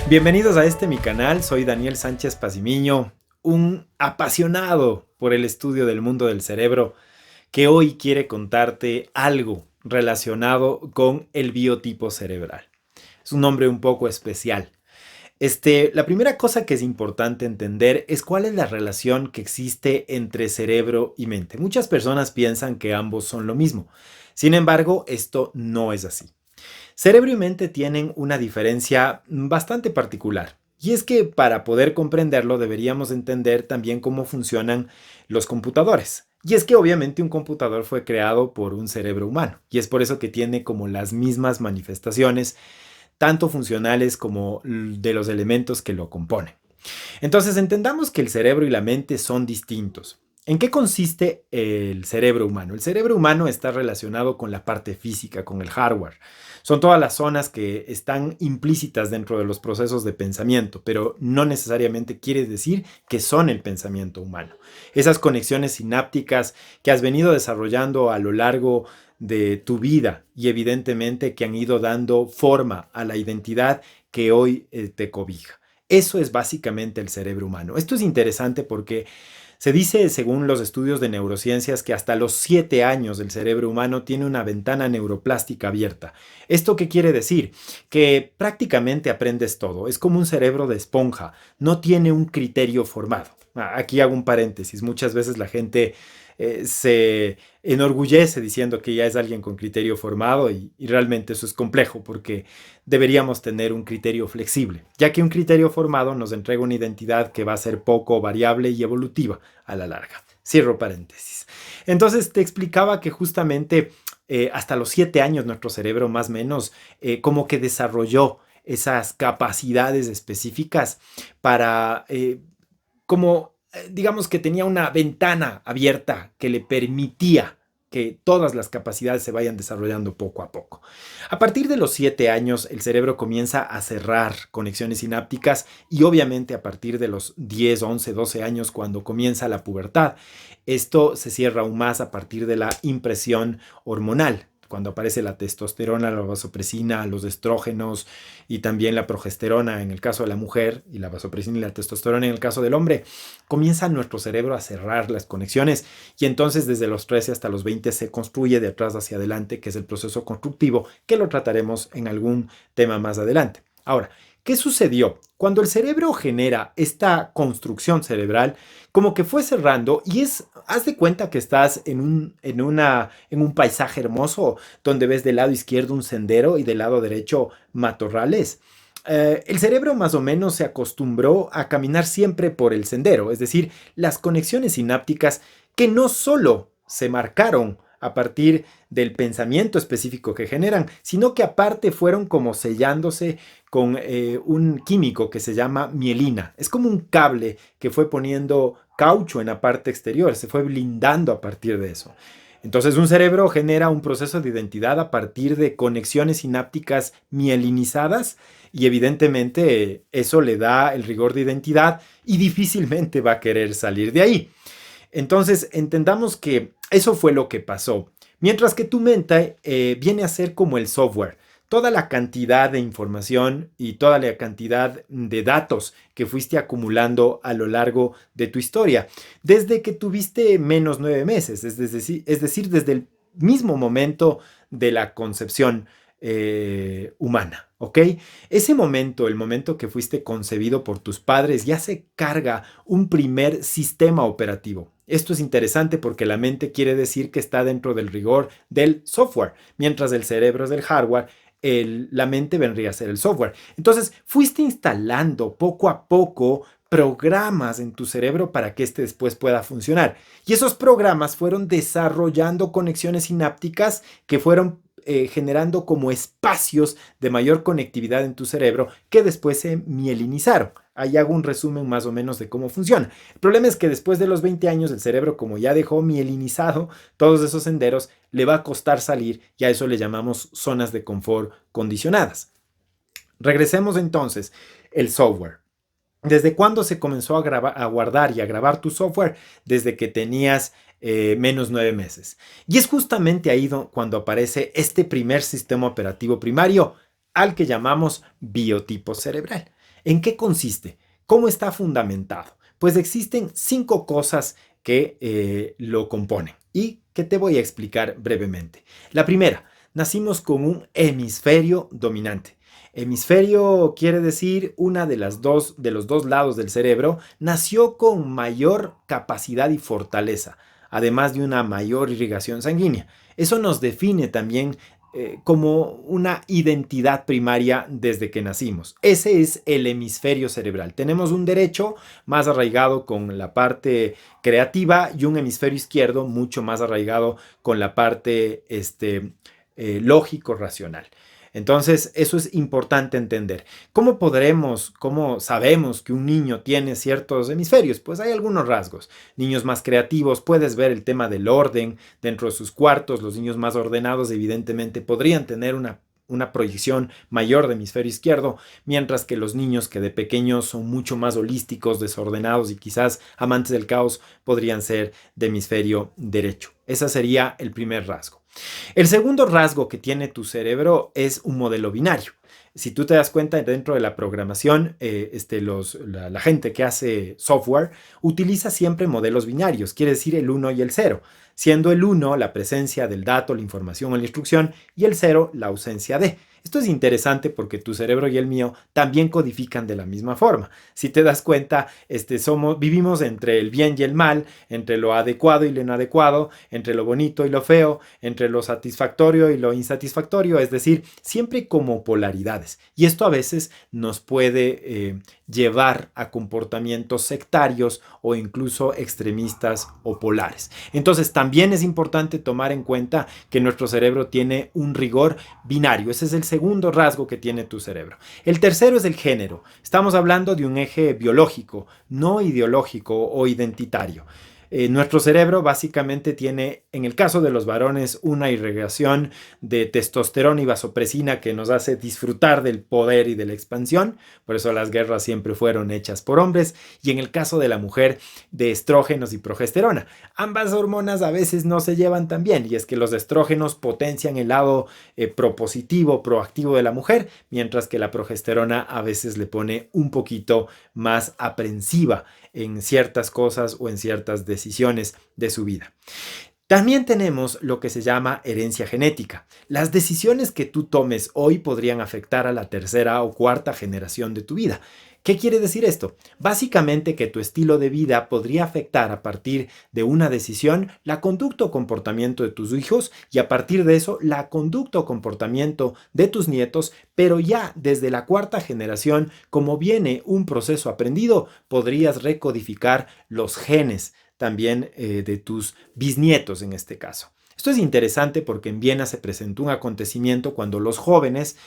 Bienvenidos a mi canal, soy Daniel Sánchez Pazimiño, un apasionado por el estudio del mundo del cerebro que hoy quiere contarte algo relacionado con el biotipo cerebral. Es un nombre un poco especial. La primera cosa que es importante entender es cuál es la relación que existe entre cerebro y mente. Muchas personas piensan que ambos son lo mismo. Sin embargo, esto no es así. Cerebro y mente tienen una diferencia bastante particular. Y es que para poder comprenderlo deberíamos entender también cómo funcionan los computadores. Y es que obviamente un computador fue creado por un cerebro humano. Y es por eso que tiene como las mismas manifestaciones, tanto funcionales como de los elementos que lo componen. Entonces entendamos que el cerebro y la mente son distintos. ¿En qué consiste el cerebro humano? El cerebro humano está relacionado con la parte física, con el hardware. Son todas las zonas que están implícitas dentro de los procesos de pensamiento, pero no necesariamente quiere decir que son el pensamiento humano. Esas conexiones sinápticas que has venido desarrollando a lo largo de tu vida y evidentemente que han ido dando forma a la identidad que hoy te cobija. Eso es básicamente el cerebro humano. Esto es interesante porque se dice, según los estudios de neurociencias, que hasta los 7 años el cerebro humano tiene una ventana neuroplástica abierta. ¿Esto qué quiere decir? Que prácticamente aprendes todo. Es como un cerebro de esponja. No tiene un criterio formado. Aquí hago un paréntesis. Muchas veces la gente se enorgullece diciendo que ya es alguien con criterio formado y realmente eso es complejo porque deberíamos tener un criterio flexible, ya que un criterio formado nos entrega una identidad que va a ser poco variable y evolutiva a la larga. Cierro paréntesis. Entonces te explicaba que justamente hasta los 7 años nuestro cerebro más o menos como que desarrolló esas capacidades específicas para como digamos que tenía una ventana abierta que le permitía que todas las capacidades se vayan desarrollando poco a poco. A partir de los 7 años, el cerebro comienza a cerrar conexiones sinápticas y obviamente a partir de los 10, 11, 12 años, cuando comienza la pubertad, esto se cierra aún más a partir de la impresión hormonal. Cuando aparece la testosterona, la vasopresina, los estrógenos y también la progesterona en el caso de la mujer y la vasopresina y la testosterona en el caso del hombre, comienza nuestro cerebro a cerrar las conexiones y entonces desde los 13 hasta los 20 se construye de atrás hacia adelante, que es el proceso constructivo, que lo trataremos en algún tema más adelante. Ahora, ¿qué sucedió? Cuando el cerebro genera esta construcción cerebral, como que fue cerrando y haz de cuenta que estás en un paisaje hermoso donde ves del lado izquierdo un sendero y del lado derecho matorrales. El cerebro más o menos se acostumbró a caminar siempre por el sendero, es decir, las conexiones sinápticas que no solo se marcaron a partir del pensamiento específico que generan, sino que aparte fueron como sellándose con un químico que se llama mielina. Es como un cable que fue poniendo caucho en la parte exterior, se fue blindando a partir de eso. Entonces un cerebro genera un proceso de identidad a partir de conexiones sinápticas mielinizadas y evidentemente eso le da el rigor de identidad y difícilmente va a querer salir de ahí. Entonces entendamos que eso fue lo que pasó. Mientras que tu mente viene a ser como el software. Toda la cantidad de información y toda la cantidad de datos que fuiste acumulando a lo largo de tu historia, desde que tuviste menos 9 meses, es decir, desde el mismo momento de la concepción humana, ¿ok? Ese momento, el momento que fuiste concebido por tus padres, ya se carga un primer sistema operativo. Esto es interesante porque la mente quiere decir que está dentro del rigor del software, mientras el cerebro es del hardware. La mente vendría a ser el software. Entonces, fuiste instalando poco a poco programas en tu cerebro para que este después pueda funcionar. Y esos programas fueron desarrollando conexiones sinápticas que fueron generando como espacios de mayor conectividad en tu cerebro que después se mielinizaron. Ahí hago un resumen más o menos de cómo funciona. El problema es que después de los 20 años el cerebro, como ya dejó mielinizado todos esos senderos, le va a costar salir y a eso le llamamos zonas de confort condicionadas. Regresemos entonces, el software. ¿Desde cuándo se comenzó a guardar y a grabar tu software? Desde que tenías menos 9 meses. Y es justamente ahí cuando aparece este primer sistema operativo primario al que llamamos biotipo cerebral. ¿En qué consiste? ¿Cómo está fundamentado? Pues existen 5 cosas que lo componen y que te voy a explicar brevemente. La primera, nacimos con un hemisferio dominante. Hemisferio quiere decir una de los dos lados del cerebro nació con mayor capacidad y fortaleza, además de una mayor irrigación sanguínea. Eso nos define también como una identidad primaria desde que nacimos. Ese es el hemisferio cerebral. Tenemos un derecho más arraigado con la parte creativa y un hemisferio izquierdo mucho más arraigado con la parte lógico-racional. Entonces, eso es importante entender. ¿Cómo sabemos que un niño tiene ciertos hemisferios? Pues hay algunos rasgos. Niños más creativos, puedes ver el tema del orden dentro de sus cuartos. Los niños más ordenados, evidentemente, podrían tener una proyección mayor de hemisferio izquierdo, mientras que los niños que de pequeños son mucho más holísticos, desordenados y quizás amantes del caos, podrían ser de hemisferio derecho. Ese sería el primer rasgo. El segundo rasgo que tiene tu cerebro es un modelo binario. Si tú te das cuenta, dentro de la programación, la gente que hace software utiliza siempre modelos binarios, quiere decir el 1 y el 0, siendo el 1 la presencia del dato, la información o la instrucción, y el 0 la ausencia de. Esto es interesante porque tu cerebro y el mío también codifican de la misma forma. Si te das cuenta, vivimos entre el bien y el mal, entre lo adecuado y lo inadecuado, entre lo bonito y lo feo, entre lo satisfactorio y lo insatisfactorio, es decir, siempre como polaridades. Y esto a veces nos puede llevar a comportamientos sectarios o incluso extremistas o polares. Entonces, también es importante tomar en cuenta que nuestro cerebro tiene un rigor binario. Ese es el segundo rasgo que tiene tu cerebro. El tercero es el género. Estamos hablando de un eje biológico, no ideológico o identitario. Nuestro cerebro básicamente tiene, en el caso de los varones, una irrigación de testosterona y vasopresina que nos hace disfrutar del poder y de la expansión. Por eso las guerras siempre fueron hechas por hombres. Y en el caso de la mujer, de estrógenos y progesterona. Ambas hormonas a veces no se llevan tan bien. Y es que los estrógenos potencian el lado propositivo, proactivo de la mujer, mientras que la progesterona a veces le pone un poquito más aprensiva en ciertas cosas o en ciertas decisiones de su vida. También tenemos lo que se llama herencia genética. Las decisiones que tú tomes hoy podrían afectar a la tercera o cuarta generación de tu vida. ¿Qué quiere decir esto? Básicamente que tu estilo de vida podría afectar a partir de una decisión la conducta o comportamiento de tus hijos y a partir de eso la conducta o comportamiento de tus nietos, pero ya desde la cuarta generación, como viene un proceso aprendido, podrías recodificar los genes también de tus bisnietos en este caso. Esto es interesante porque en Viena se presentó un acontecimiento cuando los jóvenes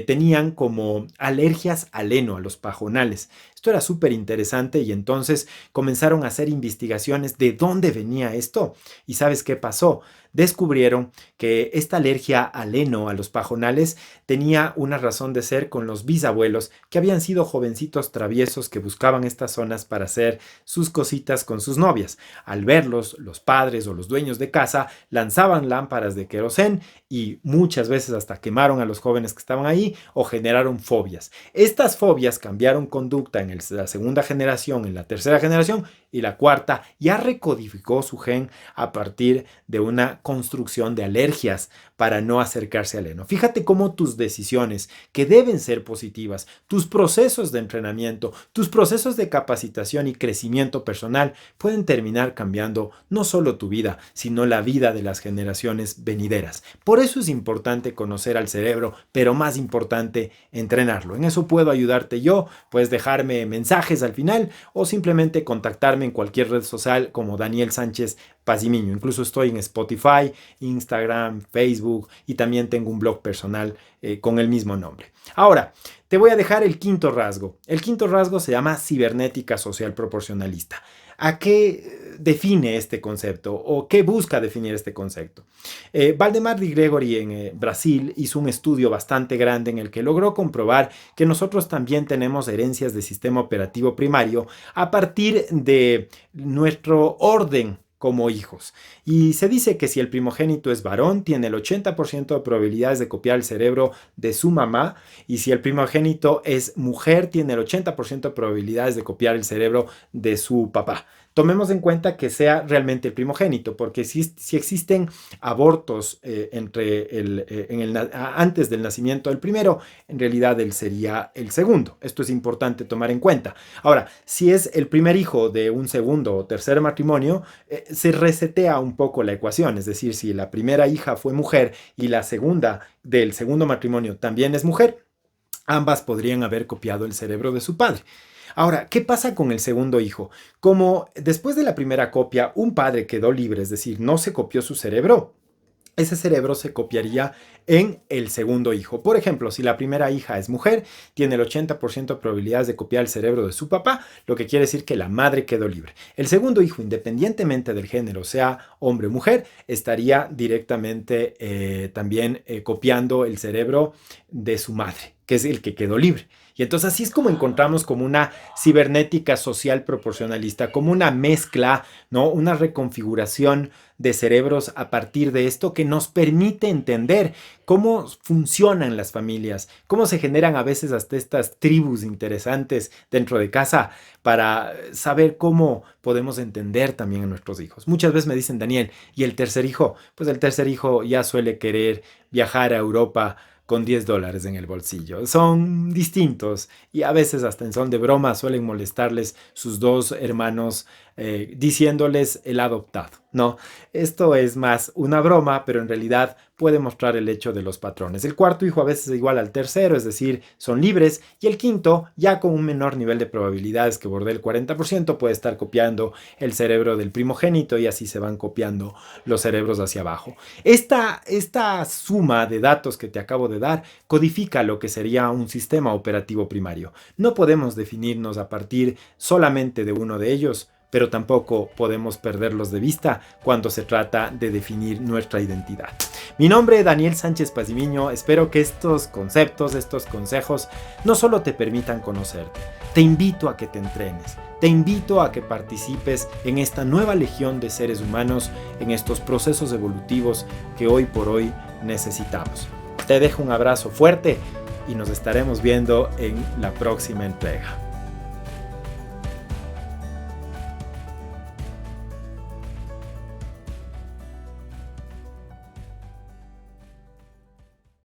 tenían como alergias al heno, a los pajonales. Esto era súper interesante y entonces comenzaron a hacer investigaciones de dónde venía esto. ¿Y sabes qué pasó? Descubrieron que esta alergia al heno, a los pajonales, tenía una razón de ser con los bisabuelos que habían sido jovencitos traviesos que buscaban estas zonas para hacer sus cositas con sus novias. Al verlos, los padres o los dueños de casa lanzaban lámparas de querosén y muchas veces hasta quemaron a los jóvenes que estaban ahí o generaron fobias. Estas fobias cambiaron conducta en la segunda generación, en la tercera generación y la cuarta ya recodificó su gen a partir de una construcción de alergias para no acercarse al heno. Fíjate cómo tus decisiones, que deben ser positivas, tus procesos de entrenamiento, tus procesos de capacitación y crecimiento personal pueden terminar cambiando no solo tu vida, sino la vida de las generaciones venideras. Por eso es importante conocer al cerebro, pero más importante, entrenarlo. En eso puedo ayudarte yo, puedes dejarme mensajes al final o simplemente contactarme en cualquier red social como Daniel Sánchez Pazimiño. Incluso estoy en Spotify, Instagram, Facebook y también tengo un blog personal con el mismo nombre. Ahora, te voy a dejar el quinto rasgo. El quinto rasgo se llama cibernética social proporcionalista. ¿A qué define este concepto o qué busca definir este concepto? Valdemar Di Gregori en Brasil hizo un estudio bastante grande en el que logró comprobar que nosotros también tenemos herencias de sistema operativo primario a partir de nuestro orden como hijos. Y se dice que si el primogénito es varón, tiene el 80% de probabilidades de copiar el cerebro de su mamá, y si el primogénito es mujer, tiene el 80% de probabilidades de copiar el cerebro de su papá. Tomemos en cuenta que sea realmente el primogénito, porque si existen abortos antes del nacimiento del primero, en realidad él sería el segundo. Esto es importante tomar en cuenta. Ahora, si es el primer hijo de un segundo o tercer matrimonio, se resetea un poco la ecuación. Es decir, si la primera hija fue mujer y la segunda del segundo matrimonio también es mujer, ambas podrían haber copiado el cerebro de su padre. Ahora, ¿qué pasa con el segundo hijo? Como después de la primera copia un padre quedó libre, es decir, no se copió su cerebro, ese cerebro se copiaría en el segundo hijo. Por ejemplo, si la primera hija es mujer, tiene el 80% de probabilidades de copiar el cerebro de su papá, lo que quiere decir que la madre quedó libre. El segundo hijo, independientemente del género, sea hombre o mujer, estaría directamente también copiando el cerebro de su madre, que es el que quedó libre. Y entonces así es como encontramos como una cibernética social proporcionalista, como una mezcla, ¿no? Una reconfiguración de cerebros a partir de esto que nos permite entender cómo funcionan las familias, cómo se generan a veces hasta estas tribus interesantes dentro de casa para saber cómo podemos entender también a nuestros hijos. Muchas veces me dicen, Daniel, ¿y el tercer hijo? Pues el tercer hijo ya suele querer viajar a Europa con $10 en el bolsillo. Son distintos y a veces hasta en son de broma suelen molestarles sus dos hermanos diciéndoles el adoptado. No, esto es más una broma, pero en realidad puede mostrar el hecho de los patrones. El cuarto hijo a veces es igual al tercero, es decir, son libres, y el quinto, ya con un menor nivel de probabilidades que borde el 40%, puede estar copiando el cerebro del primogénito y así se van copiando los cerebros hacia abajo. Esta suma de datos que te acabo de dar codifica lo que sería un sistema operativo primario. No podemos definirnos a partir solamente de uno de ellos, pero tampoco podemos perderlos de vista cuando se trata de definir nuestra identidad. Mi nombre es Daniel Sánchez Pazimiño. Espero que estos conceptos, estos consejos, no solo te permitan conocerte, te invito a que te entrenes, te invito a que participes en esta nueva legión de seres humanos, en estos procesos evolutivos que hoy por hoy necesitamos. Te dejo un abrazo fuerte y nos estaremos viendo en la próxima entrega.